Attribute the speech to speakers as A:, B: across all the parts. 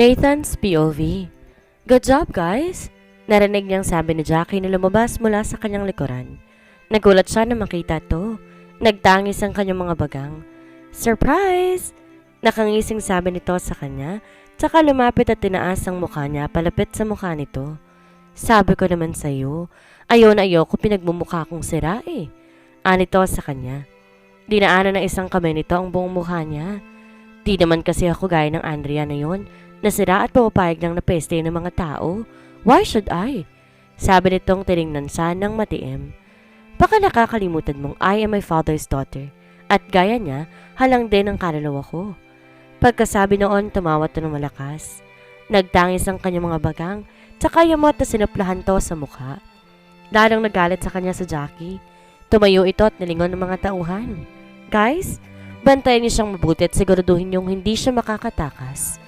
A: Nathan's POV. Good job, guys! Narinig niyang sabi ni Jackie na lumabas mula sa kanyang likuran. Nagulat siya na makita to. Nagtangis ang kanyang mga bagang. Surprise! Nakangising sabi nito sa kanya, tsaka lumapit at tinaas ang mukha niya palapit sa mukha nito. Sabi ko naman sa'yo, ayaw na ayaw ko pinagmumukha kong sira eh. Anito sa kanya. Dinaanan ng isang kamay nito ang buong mukha niya. Di naman kasi ako gaya ng Andrea na yon, nasira at pumapayag ng napeste ng mga tao. Why should I? Sabi nitong tinignan siya ng matiim. Baka nakakalimutan mong I am my father's daughter. At gaya niya, halang din ang kaluluwa ko. Pagkasabi noon, tumawa to ng malakas. Nagtangis ang kanyang mga bagang, tsaka yamot na sinaplahan to sa mukha. Lalong nagalit sa kanya sa Jackie. Tumayo ito at nilingon ng mga tauhan. Guys, bantayan niyo siyang mabuti at siguraduhin niyong hindi siya makakatakas.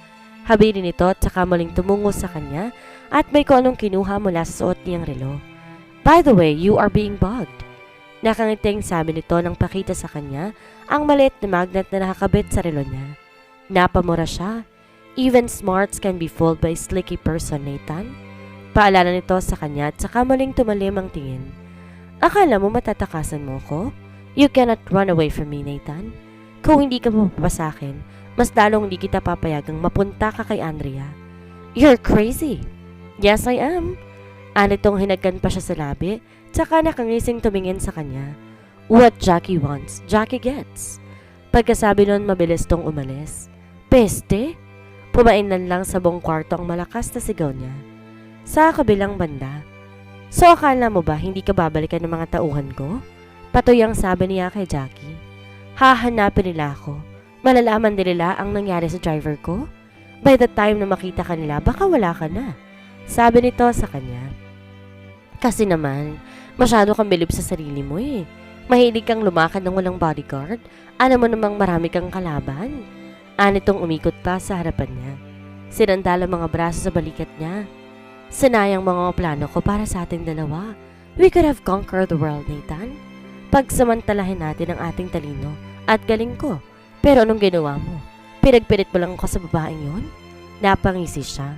A: Habilin ito at saka muling tumungo sa kanya at may kung anong kinuha mula sa suot niyang relo. By the way, you are being bugged. Nakangiting sabi nito nang pakita sa kanya ang maliit na magnet na nakakabit sa relo niya. Napamura siya. Even smarts can be fooled by a slicky person, Nathan. Paalala nito sa kanya at saka muling tumalim ang tingin. Akala mo matatakasan mo ko? You cannot run away from me, Nathan. Kung hindi ka mapapa sa akin, mas lalong hindi kita papayagang mapunta ka kay Andrea. You're crazy. Yes, I am. Anitong hinagkan pa siya sa labi, tsaka nakangising tumingin sa kanya. What Jackie wants, Jackie gets. Pagkasabi nun, mabilis tong umalis. Peste? Pumainan lang sa buong kwarto ang malakas na sigaw niya. Sa kabilang banda. So akala mo ba hindi ka babalikan ng mga tauhan ko? Patoy ang sabi niya kay Jackie. Hahanapin nila ako. Malalaman din nila ang nangyari sa driver ko. By the time na makita ka nila, baka wala ka na. Sabi nito sa kanya. Kasi naman, masyado kang bilib sa sarili mo eh. Mahilig kang lumakad ng walang bodyguard. Alam mo namang marami kang kalaban. Anitong umikot pa sa harapan niya. Sinandal ang mga braso sa balikat niya. Sinayang mga plano ko para sa ating dalawa. We could have conquered the world, Nathan. Pagsamantalahin natin ang ating talino at galing ko. Pero anong ginawa mo? Pinagpilit mo lang ako sa babaeng yon? Napangisi siya.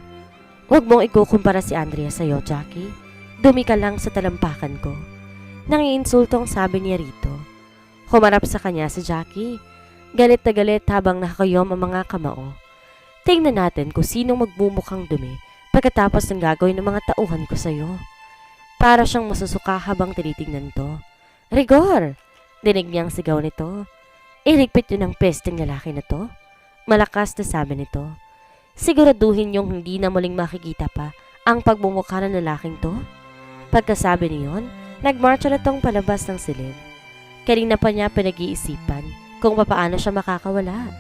A: Huwag mong ikukumpara si Andrea sa'yo, Jackie. Dumi ka lang sa talampakan ko. Nangiinsultong sabi niya rito. Humarap sa kanya si Jackie. Galit na galit habang nakakayom ang mga kamao. Tingnan natin kung sinong magmumukhang dumi pagkatapos ng gagawin ng mga tauhan ko sa'yo. Para siyang masusuka habang tinitingnan to. Rigor! Dinig niyang sigaw nito. Iligpit yun ang pesteng lalaki na to. Malakas na sabi nito. Siguraduhin niyong hindi na muling makikita pa ang pagmumukha ng lalaking to. Pagkasabi niyon, nagmarcha na tong palabas ng silid. Kanina pa niya pinag-iisipan kung papaano siya makakawala.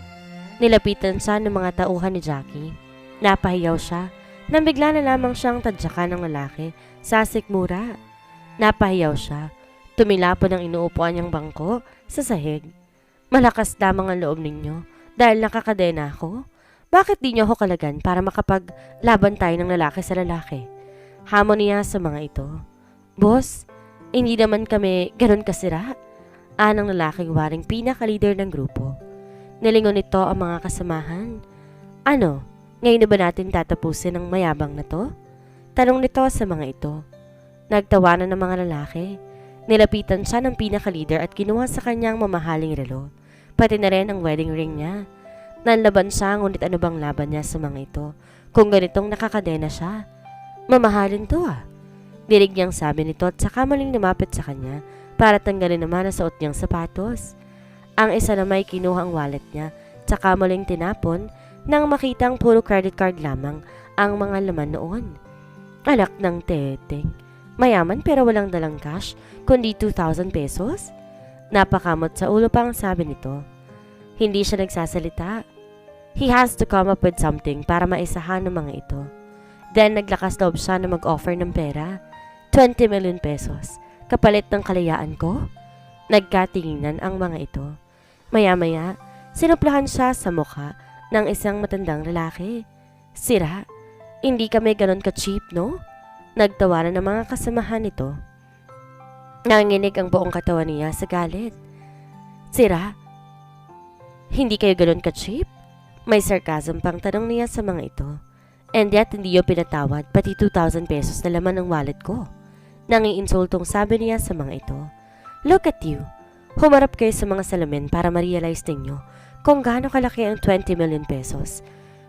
A: Nilapitan siya ng mga tauhan ni Jackie. Napahiyaw siya nang bigla na lamang siyang tadyakan ng lalaki sa sikmura. Napahiyaw siya. Tumilapon ang inuupuan niyang bangko sa sahig. Malakas lamang ang loob ninyo dahil nakakadena ako. Bakit di niyo ako kalagan para makapaglaban tayo ng lalaki sa lalaki? Hamon niya sa mga ito. Boss, hindi naman kami ganun kasira. Anang lalaking waring pinaka-leader ng grupo. Nilingon nito ang mga kasamahan. Ano, ngayon na ba natin tatapusin ang mayabang na to? Tanong nito sa mga ito. Nagtawanan ng mga lalaki. Nilapitan siya ng pinaka-leader at kinuha sa kanyang mamahaling relo. Pati na rin ang wedding ring niya. Nanlaban siya, ngunit ano bang laban niya sa mga ito? Kung ganitong nakakadena siya. Mamahalin to ah. Dinig niyang sabi nito at saka muling lumapit sa kanya para tanggalin naman ang suot niyang sapatos. Ang isa na may kinuha ang wallet niya, tsaka muling tinapon nang makitang puro credit card lamang ang mga laman noon. Alak ng teteng. Mayaman pero walang dalang cash, kundi 2,000 pesos? Napakamot sa ulo pa ang sabi nito. Hindi siya nagsasalita. He has to come up with something para maisahan ng mga ito. Then naglakas loob siya na mag-offer ng pera. 20 million pesos. Kapalit ng kalayaan ko? Nagkatinginan ang mga ito. Maya-maya, sinuplahan siya sa mukha ng isang matandang lalaki. Sira, hindi kami ganon ka-cheap, no? Nagtawanan ng mga kasamahan nito. Nanginginig ang buong katawan niya sa galit. Sira, hindi kayo ganon ka-cheap? May sarcasm pang tanong niya sa mga ito. And yet, hindi yung pinatawad, pati 2,000 pesos na laman ng wallet ko. Nangiinsultong sabi niya sa mga ito. Look at you. Humarap kayo sa mga salamin para ma-realize ninyo kung gaano kalaki ang 20 million pesos.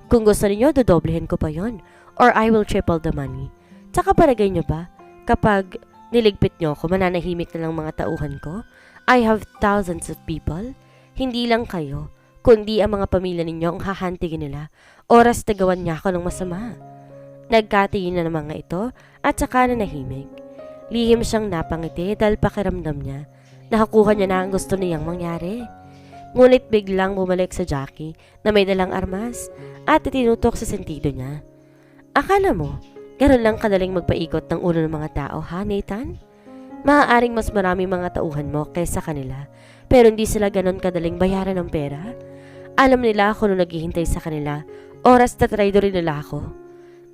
A: Kung gusto ninyo, dodoblehin ko pa yon, or I will triple the money. Tsaka palagay nyo ba, kapag niligpit nyo ako, mananahimik na lang mga tauhan ko? I have thousands of people. Hindi lang kayo, kundi ang mga pamilya ninyo ang hahantigin nila. Oras na gawan niya ako ng masama. Nagkatingin na ng mga ito at saka nanahimik. Lihim siyang napangiti dahil pakiramdam niya. Nakakuha niya na ang gusto niyang mangyari. Ngunit biglang bumalik sa Jackie na may dalang armas at itinutok sa sentido niya. Akala mo, gano'n lang kadaling magpaikot ng ulo ng mga tao, ha, Nathan? Maaaring mas marami mga tauhan mo kaysa kanila, pero hindi sila gano'n kadaling bayaran ng pera. Alam nila ako nung naghihintay sa kanila, oras na traidorin nila ako.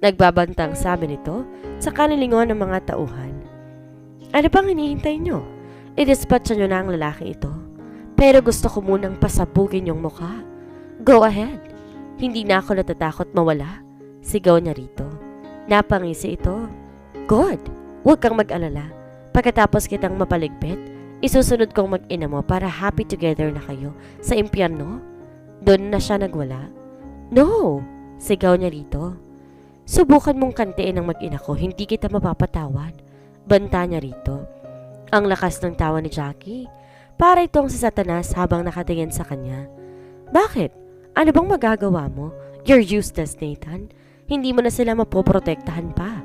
A: Nagbabantang sabi nito sa kanilingon ng mga tauhan. Ano bang hinihintay nyo? I-dispatcha nyo na ang lalaki ito. Pero gusto ko munang pasabugin yung mukha. Go ahead. Hindi na ako natatakot mawala. Sigaw niya rito. Napangisi ito. Good. Huwag kang mag-alala. Pagkatapos kitang mapaligpit, isusunod kong mag-ina mo para happy together na kayo sa impyerno. Doon na siya nagwala. No! Sigaw niya rito. Subukan mong kantiin ang mag-ina ko, hindi kita mapapatawad. Banta niya rito. Ang lakas ng tawa ni Jackie. Para itong si Satanas habang nakatingin sa kanya. Bakit? Ano bang magagawa mo? You're useless, Nathan. Hindi mo na sila mapoprotektahan pa.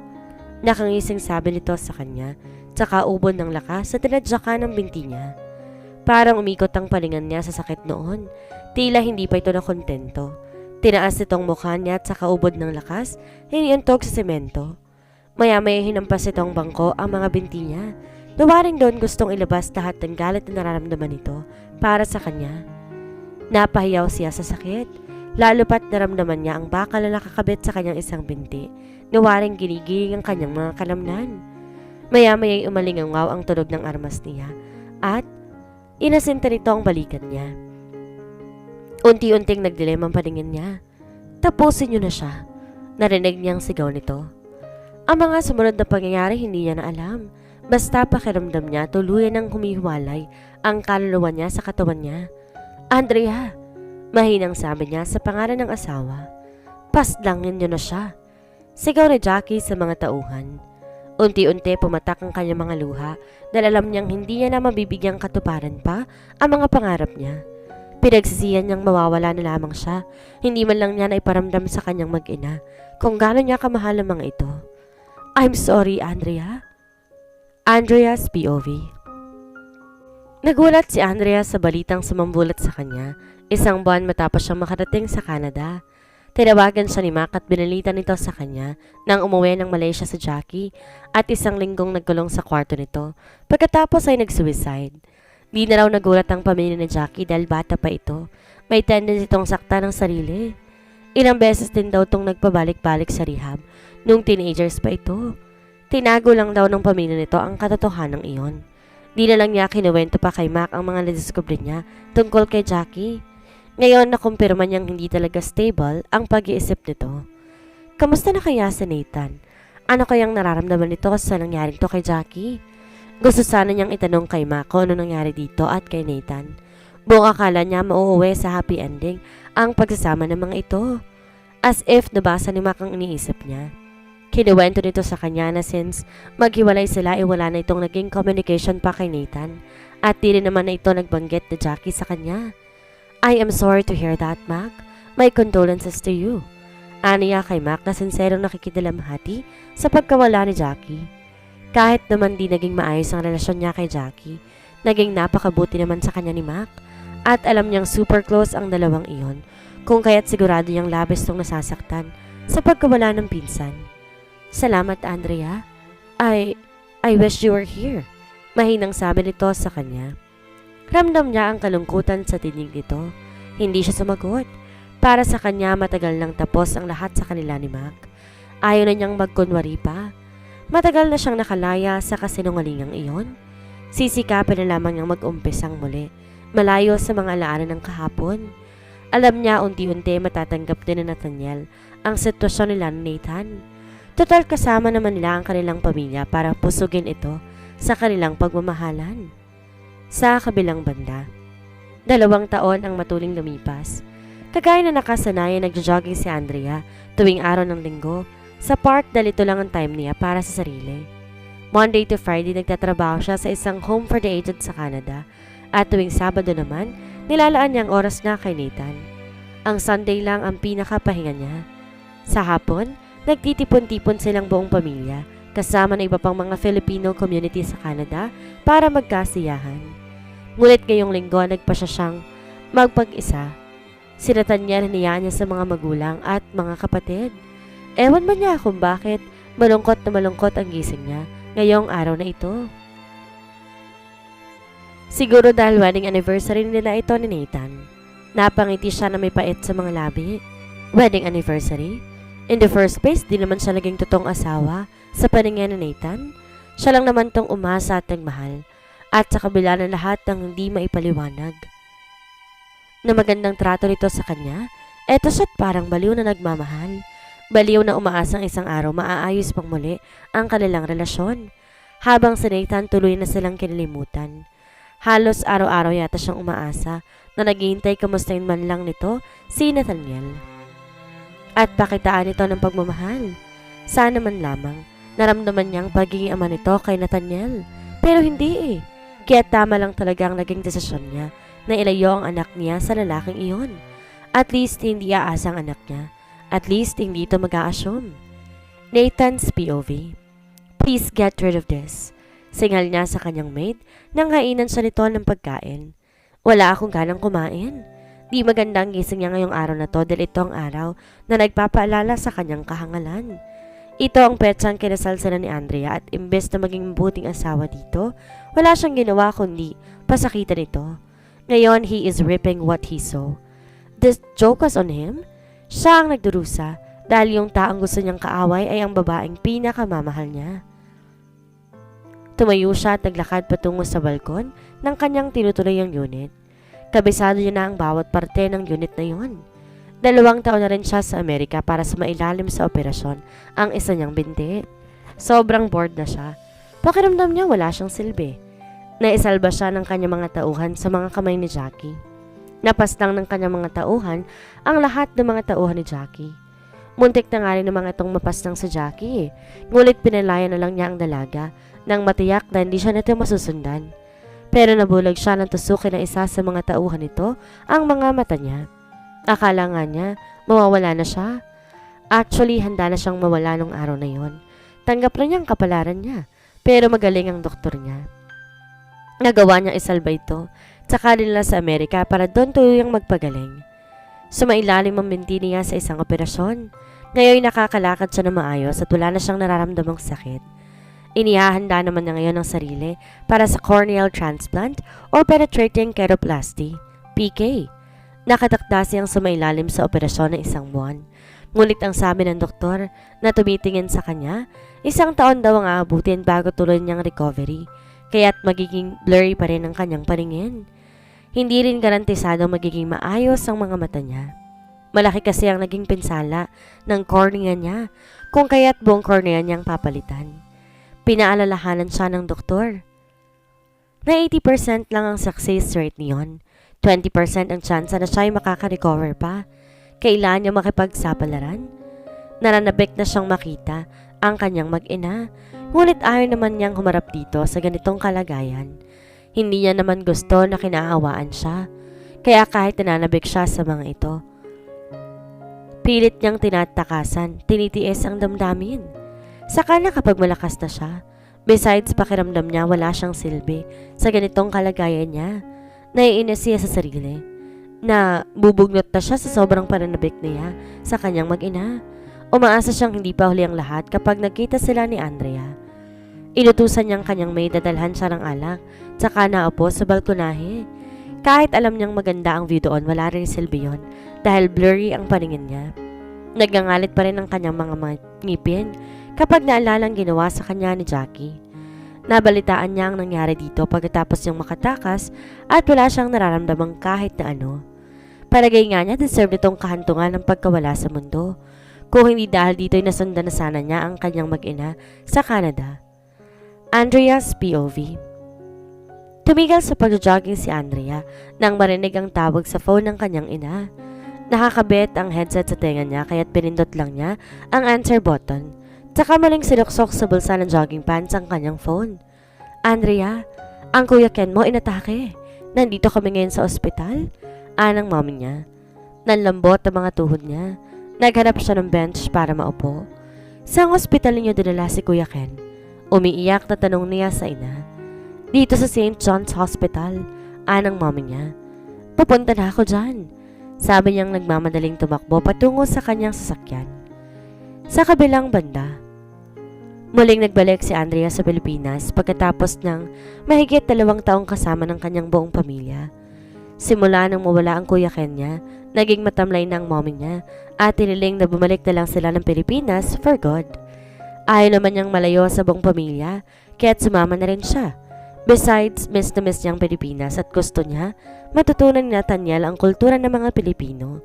A: Nakangising sabi nito sa kanya, tsaka ubod ng lakas sa tinadyakan ng binti niya. Parang umikot ang palingan niya sa sakit noon. Tila hindi pa ito nakontento. Tinaas itong mukha niya at saka ubod ng lakas, hiniuntog sa semento. Maya-maya hinampas itong bangko ang mga binti niya. Nawaring doon gustong ilabas lahat ng galit na nararamdaman nito para sa kanya. Napahiyaw siya sa sakit, lalo pat naramdaman niya ang bakal na nakakabit sa kanyang isang binti. Nawaring ginigiling ang kanyang mga kalamnan. Maya-maya'y umalingangaw ang tunog ng armas niya at inasinta nito ang balikat niya. Unti-unting nagdilim ang paningin niya. Tapusin niyo na siya. Narinig niyang sigaw nito. Ang mga sumunod na pangyayari hindi niya na alam. Basta pakiramdam niya tuluyan ng humihiwalay ang kaluluwa niya sa katawan niya. Andrea! Mahinang sabi niya sa pangalan ng asawa. Paslangin niyo na siya. Sigaw ni Jackie sa mga tauhan. Unti-unti pumatak ang kanyang mga luha dahil alam niyang hindi niya na mabibigyang katuparan pa ang mga pangarap niya. Pinagsisihan niyang mawawala na lamang siya. Hindi man lang niya na iparamdam sa kanyang mag-ina kung gaano niya kamahal ang mga ito. I'm sorry, Andrea. Andrea's POV. Nagulat si Andrea sa balitang sumambulat sa kanya, isang buwan matapos siyang makarating sa Canada. Tinawagan siya ni Mac at binalitan nito sa kanya nang umuwi ng Malaysia sa Jackie at isang linggong nagkulong sa kwarto nito pagkatapos ay nag-suicide. Di na raw nagulat ang pamilya ni Jackie dahil bata pa ito. May tendency itong sakta ng sarili. Ilang beses din daw itong nagpabalik-balik sa rehab nung teenagers pa ito. Tinago lang daw ng pamilya nito ang katotohanan iyon. Di na lang niya kinuwento pa kay Mac ang mga nadiskubre niya tungkol kay Jackie. Ngayon nakumpirma niyang hindi talaga stable ang pag-iisip nito. Kamusta na kaya si Nathan? Ano kayang nararamdaman nito sa nangyari to kay Jackie? Gusto sana niyang itanong kay Mac kung ano nangyari dito at kay Nathan. Buong akala niya mauuwi sa happy ending ang pagsasama ng mga ito. As if nabasa ni Mac ang iniisip niya. Kinuwento nito sa kanya na since maghiwalay sila ay wala na itong naging communication pa kay Nathan at di rin naman na ito nagbanggit ni Jackie sa kanya. I am sorry to hear that, Mac. My condolences to you. Aniya kay Mac na sinserong nakikidalamhati sa pagkawala ni Jackie. Kahit naman di naging maayos ang relasyon niya kay Jackie, naging napakabuti naman sa kanya ni Mac at alam niyang super close ang dalawang iyon kung kaya't sigurado niyang labis tong nasasaktan sa pagkawala ng pinsan. Salamat, Andrea. I wish you were here. Mahinang sabi nito sa kanya. Ramdam niya ang kalungkutan sa tinig nito. Hindi siya sumagot. Para sa kanya matagal nang tapos ang lahat sa kanila ni Mac. Ayaw na niyang magkunwari pa. Matagal na siyang nakalaya sa kasinungalingang iyon. Sisikapin na lamang niyang mag-umpisang muli, malayo sa mga alaala ng kahapon. Alam niya unti-unti matatanggap din ni Nathaniel ang sitwasyon nila ni Nathan. Total kasama naman nila ang kanilang pamilya para pusugin ito sa kanilang pagmamahalan. Sa kabilang banda, 2 taon ang matuling lumipas. Kagaya na nakasanayan nagjo-jogging si Andrea tuwing araw ng linggo sa park dahil ito lang ang time niya para sa sarili. Monday to Friday nagtatrabaho siya sa isang home for the aged sa Canada at tuwing Sabado naman nilalaan niya ang oras na kay Nathan. Ang Sunday lang ang pinakapahinga niya. Sa hapon, nagtitipon-tipon silang buong pamilya kasama ng iba pang mga Filipino community sa Canada para magkasiyahan. Ngunit ngayong linggo nagpa siya siyang magpag-isa. Sinatan niya niya sa mga magulang at mga kapatid. Ewan ba niya kung bakit malungkot na malungkot ang gising niya ngayong araw na ito. Siguro dahil wedding anniversary nila ito ni Nathan. Napangiti siya na may pait sa mga labi. Wedding anniversary? In the first place, di naman siya naging totoong asawa sa paningin ni Nathan. Siya lang naman tong umasa at nagmahal. At sa kabila ng lahat ng hindi maipaliwanag na magandang trato nito sa kanya, eto siya't parang baliw na nagmamahal. Baliw na umaasang isang araw maaayos pang muli ang kanilang relasyon. Habang si Nathan tuloy na silang kinalimutan. Halos araw-araw yata siyang umaasa na naghihintay kamustahin man lang nito si Nathaniel. At pakitaan ito ng pagmamahal. Sana man lamang naramdaman niyang pagiging ama nito kay Nathaniel. Pero hindi eh. Kaya tama lang talaga ang naging desisyon niya na ilayo ang anak niya sa lalaking iyon. At least hindi aasa ang anak niya. At least hindi ito mag-a-assume. Nathan's POV. Please get rid of this. Singal niya sa kanyang maid nang hainan siya nito ng pagkain. Wala akong ganang kumain. Di maganda ang gising niya ngayong araw na to dahil ito ang araw na nagpapaalala sa kanyang kahangalan. Ito ang petsang kinasal sila ni Andrea at imbes na maging mabuting asawa dito, wala siyang ginawa kundi pasakitan ito. Ngayon, he is reaping what he sow. This joke was on him? Siya ang nagdurusa dahil yung taong gusto niyang kaaway ay ang babaeng pinakamamahal niya. Tumayo siya at naglakad patungo sa balkon ng kanyang tinutuloy ang unit. Kabisado niya na ang bawat parte ng unit na yun. 2 taon na rin siya sa Amerika para sa mailalim sa operasyon ang isa niyang binti. Sobrang bored na siya. Pakiramdam niya wala siyang silbi. Naisalba siya ng kanyang mga tauhan sa mga kamay ni Jackie. Napas lang ng kanyang mga tauhan ang lahat ng mga tauhan ni Jackie. Muntik na nga rin ng mga itong mapas ng si Jackie. Ngulit pinalaya na lang niya ang dalaga nang matiyak na hindi siya nito masusundan. Pero nabulag siya ng tusukin ng isa sa mga tauhan nito ang mga mata niya. Akala nga niya mawawala na siya. Actually, handa na siyang mawala nung araw na yon. Tanggap na niya ang kapalaran niya, pero magaling ang doktor niya. Nagawa niyang isalba ito, tsaka nila sa Amerika para doon tuluyang magpagaling. Sumailalim ang binti niya sa isang operasyon. Ngayon nakakalakad siya na maayos at wala na siyang nararamdamang sakit. Inihahanda naman niya ngayon ang sarili para sa corneal transplant or penetrating keratoplasty, PK. Nakatakda siyang sumailalim sa operasyon ng 1 buwan. Ngunit ang sabi ng doktor na tumitingin sa kanya, 1 taon daw ang aabutin bago tuloy niyang recovery, kaya't magiging blurry pa rin ang kanyang paningin. Hindi rin garantisado magiging maayos ang mga mata niya. Malaki kasi ang naging pinsala ng cornea niya, kung kaya't buong cornea niyang papalitan. Pinaalalahanan siya ng doktor na 80% lang ang success rate niyon. 20% ang chance na siya ay makaka-recover pa. Kailan niya makipagsapalaran? Naranabik na siyang makita ang kanyang mag-ina. Ngunit ayaw naman niyang humarap dito sa ganitong kalagayan. Hindi niya naman gusto na kinaawaan siya. Kaya kahit nananabik siya sa mga ito, pilit niyang tinatakasan, tinitiis ang damdamin. Saka na kapag malakas na siya, besides pakiramdam niya wala siyang silbi sa ganitong kalagayan niya, naiinis siya sa sarili na bubugnot na siya sa sobrang pananabik niya sa kanyang mag-ina. Umaasa siyang hindi pa huli ang lahat kapag nagkita sila ni Andrea. Inutusan niyang kanyang maid na dalhan siya ng alak, tsaka naupo sa balkonahe. Kahit alam niyang maganda ang view doon, wala rin silbi yun dahil blurry ang paningin niya. Nagngangalit pa rin ang kanyang mga ngipin kapag naalala ang ginawa sa kanya ni Jackie. Nabalitaan niya ang nangyari dito pagkatapos niyang makatakas at wala siyang nararamdamang kahit na ano. Palagay nga niya deserve nitong kahantungan ng pagkawala sa mundo. kung hindi dahil dito'y nasundan na sana niya ang kanyang mag-ina sa Canada. Andrea's POV. Tumigil sa pagjojogging si Andrea nang marinig ang tawag sa phone ng kanyang ina. Nakakabit ang headset sa tenga niya kaya't pinindot lang niya ang answer button. Tsaka maling sinuksok sa bulsa ng jogging pants ang kanyang phone. Andrea, ang Kuya Ken mo inatake. Nandito kami ngayon sa ospital. Anang mommy niya. Nanlambot ang mga tuhod niya. Naghanap siya ng bench para maupo. Saan ospital niyo dinala si Kuya Ken? Umiiyak na tanong niya sa ina. Dito sa St. John's Hospital. Anang mommy niya. Papunta na ako dyan. Sabi niyang nagmamadaling tumakbo patungo sa kanyang sasakyan. Sa kabilang banda, muling nagbalik si Andrea sa Pilipinas pagkatapos ng mahigit 2 taong kasama ng kanyang buong pamilya. Simula nang mawala ang Kuya Ken niya, naging matamlay na ang mommy niya at tiniling na bumalik na lang sila ng Pilipinas for good. Ayaw naman niyang malayo sa buong pamilya, kaya't sumama na rin siya. Besides, miss na miss niyang Pilipinas at gusto niya matutunan ni Nathaniel ang kultura ng mga Pilipino.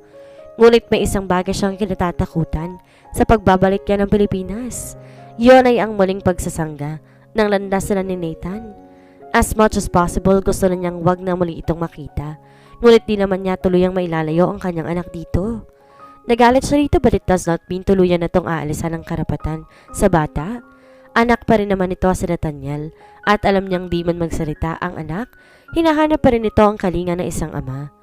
A: Ngunit may isang bagay siyang kinatatakutan sa pagbabalik niya ng Pilipinas. Yun ay ang muling pagsasangga ng landas nila ni Nathan. As much as possible, gusto na niyang wag na muli itong makita. Ngunit di naman niya tuluyang mailalayo ang kanyang anak dito. Nagalit siya rito but it does not mean tuluyan na itong aalisan ng karapatan sa bata. Anak pa rin naman ito si Nathaniel at alam niyang di man magsalita ang anak, hinahanap pa rin ito ang kalinga ng isang ama.